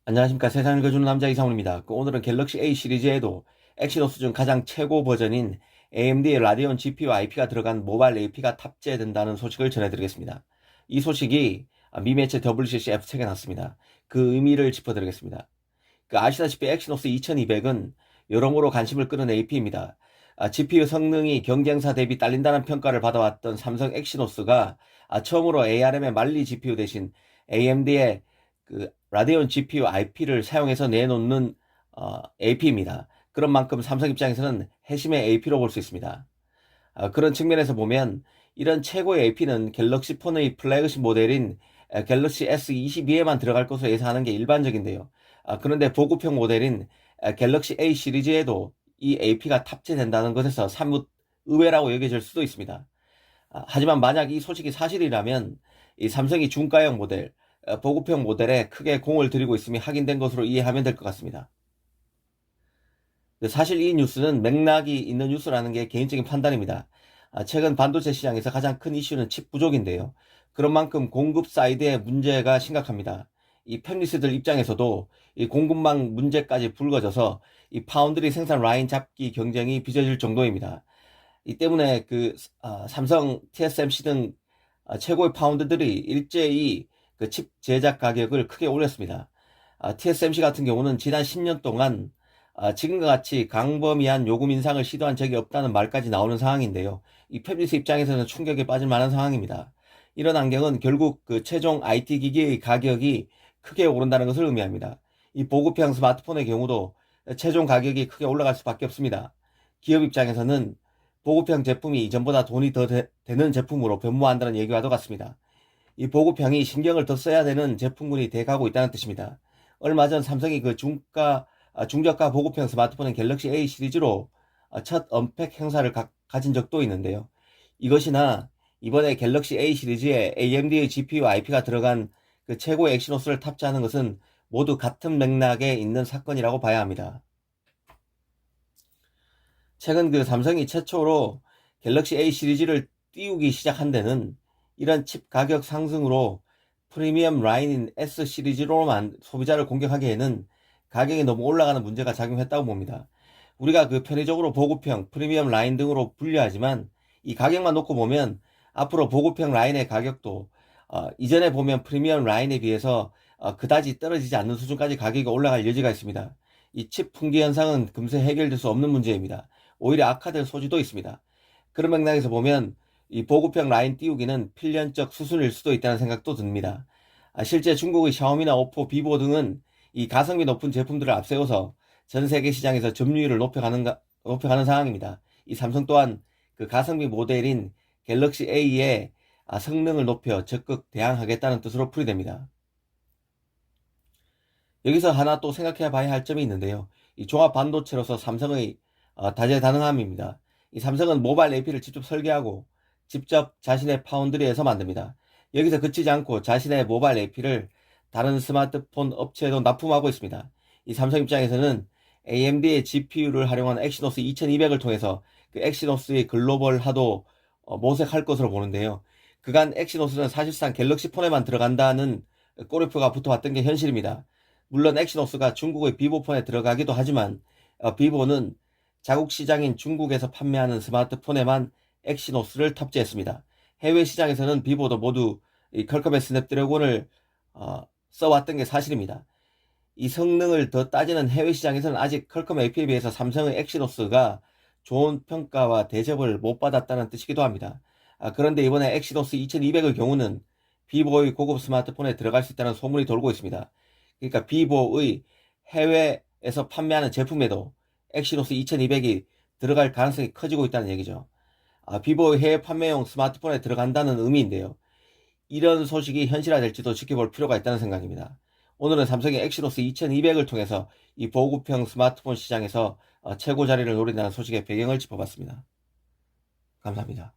안녕하십니까. 세상을 읽어주는 남자 이상훈입니다. 오늘은 갤럭시 A 시리즈에도 엑시노스 중 가장 최고 버전인 AMD의 라데온 GPU IP가 들어간 모바일 AP가 탑재된다는 소식을 전해드리겠습니다. 이 소식이 미 매체 WCC F책에 났습니다. 그 의미를 짚어드리겠습니다. 아시다시피 엑시노스 2200은 여러모로 관심을 끄는 AP입니다. GPU 성능이 경쟁사 대비 딸린다는 평가를 받아왔던 삼성 엑시노스가 처음으로 ARM의 말리 GPU 대신 AMD의 라데온 GPU IP를 사용해서 내놓는 AP입니다. 그런 만큼 삼성 입장에서는 핵심의 AP로 볼 수 있습니다. 그런 측면에서 보면 이런 최고의 AP는 갤럭시 폰의 플래그십 모델인 갤럭시 S22에만 들어갈 것으로 예상하는 게 일반적인데요. 그런데 보급형 모델인 갤럭시 A 시리즈에도 이 AP가 탑재된다는 것에서 사뭇 의외라고 여겨질 수도 있습니다. 하지만 만약 이 소식이 사실이라면 이 삼성이 중가형 모델, 보급형 모델에 크게 공을 들이고 있음이 확인된 것으로 이해하면 될 것 같습니다. 사실 이 뉴스는 맥락이 있는 뉴스라는 게 개인적인 판단입니다. 최근 반도체 시장에서 가장 큰 이슈는 칩 부족인데요. 그런 만큼 공급 사이드의 문제가 심각합니다. 이 팹리스들 입장에서도 이 공급망 문제까지 불거져서 이 파운드리 생산 라인 잡기 경쟁이 빚어질 정도입니다. 이 때문에 삼성, TSMC 등 최고의 파운드들이 일제히 그 칩 제작 가격을 크게 올렸습니다. TSMC 같은 경우는 지난 10년 동안 지금과 같이 광범위한 요금 인상을 시도한 적이 없다는 말까지 나오는 상황인데요. 이 팹리스 입장에서는 충격에 빠질 만한 상황입니다. 이런 환경은 결국 최종 IT 기기의 가격이 크게 오른다는 것을 의미합니다. 이 보급형 스마트폰의 경우도 최종 가격이 크게 올라갈 수밖에 없습니다. 기업 입장에서는 보급형 제품이 이전보다 돈이 더 되는 제품으로 변모한다는 얘기와도 같습니다. 이 보급형이 신경을 더 써야 되는 제품군이 돼가고 있다는 뜻입니다. 얼마 전 삼성이 중저가 보급형 스마트폰인 갤럭시 A 시리즈로 첫 언팩 행사를 가진 적도 있는데요. 이것이나 이번에 갤럭시 A 시리즈에 AMD의 GPU IP가 들어간 최고의 엑시노스를 탑재하는 것은 모두 같은 맥락에 있는 사건이라고 봐야 합니다. 최근 삼성이 최초로 갤럭시 A 시리즈를 띄우기 시작한 데는 이런 칩 가격 상승으로 프리미엄 라인인 S 시리즈로만 소비자를 공격하기에는 가격이 너무 올라가는 문제가 작용했다고 봅니다. 우리가 편의적으로 보급형, 프리미엄 라인 등으로 분류하지만 이 가격만 놓고 보면 앞으로 보급형 라인의 가격도 이전에 보면 프리미엄 라인에 비해서 그다지 떨어지지 않는 수준까지 가격이 올라갈 여지가 있습니다. 이 칩 풍기 현상은 금세 해결될 수 없는 문제입니다. 오히려 악화될 소지도 있습니다. 그런 맥락에서 보면 이 보급형 라인 띄우기는 필연적 수순일 수도 있다는 생각도 듭니다. 실제 중국의 샤오미나 오포, 비보 등은 이 가성비 높은 제품들을 앞세워서 전 세계 시장에서 점유율을 높여가는 상황입니다. 이 삼성 또한 가성비 모델인 갤럭시 A의 성능을 높여 적극 대항하겠다는 뜻으로 풀이됩니다. 여기서 하나 또 생각해 봐야 할 점이 있는데요. 이 종합 반도체로서 삼성의 다재다능함입니다. 이 삼성은 모바일 AP를 직접 설계하고 직접 자신의 파운드리에서 만듭니다. 여기서 그치지 않고 자신의 모바일 AP를 다른 스마트폰 업체에도 납품하고 있습니다. 이 삼성 입장에서는 AMD의 GPU를 활용한 엑시노스 2200을 통해서 엑시노스의 글로벌화도 모색할 것으로 보는데요. 그간 엑시노스는 사실상 갤럭시 폰에만 들어간다는 꼬리표가 붙어왔던 게 현실입니다. 물론 엑시노스가 중국의 비보폰에 들어가기도 하지만 비보는 자국 시장인 중국에서 판매하는 스마트폰에만 엑시노스를 탑재했습니다. 해외 시장에서는 비보도 모두 이 퀄컴의 스냅드래곤을 써왔던 게 사실입니다. 이 성능을 더 따지는 해외 시장에서는 아직 퀄컴 AP에 비해서 삼성의 엑시노스가 좋은 평가와 대접을 못 받았다는 뜻이기도 합니다. 그런데 이번에 엑시노스 2200의 경우는 비보의 고급 스마트폰에 들어갈 수 있다는 소문이 돌고 있습니다. 그러니까 비보의 해외에서 판매하는 제품에도 엑시노스 2200이 들어갈 가능성이 커지고 있다는 얘기죠. 비보의 해외 판매용 스마트폰에 들어간다는 의미인데요. 이런 소식이 현실화될지도 지켜볼 필요가 있다는 생각입니다. 오늘은 삼성의 엑시노스 2200을 통해서 이 보급형 스마트폰 시장에서 최고 자리를 노린다는 소식의 배경을 짚어봤습니다. 감사합니다.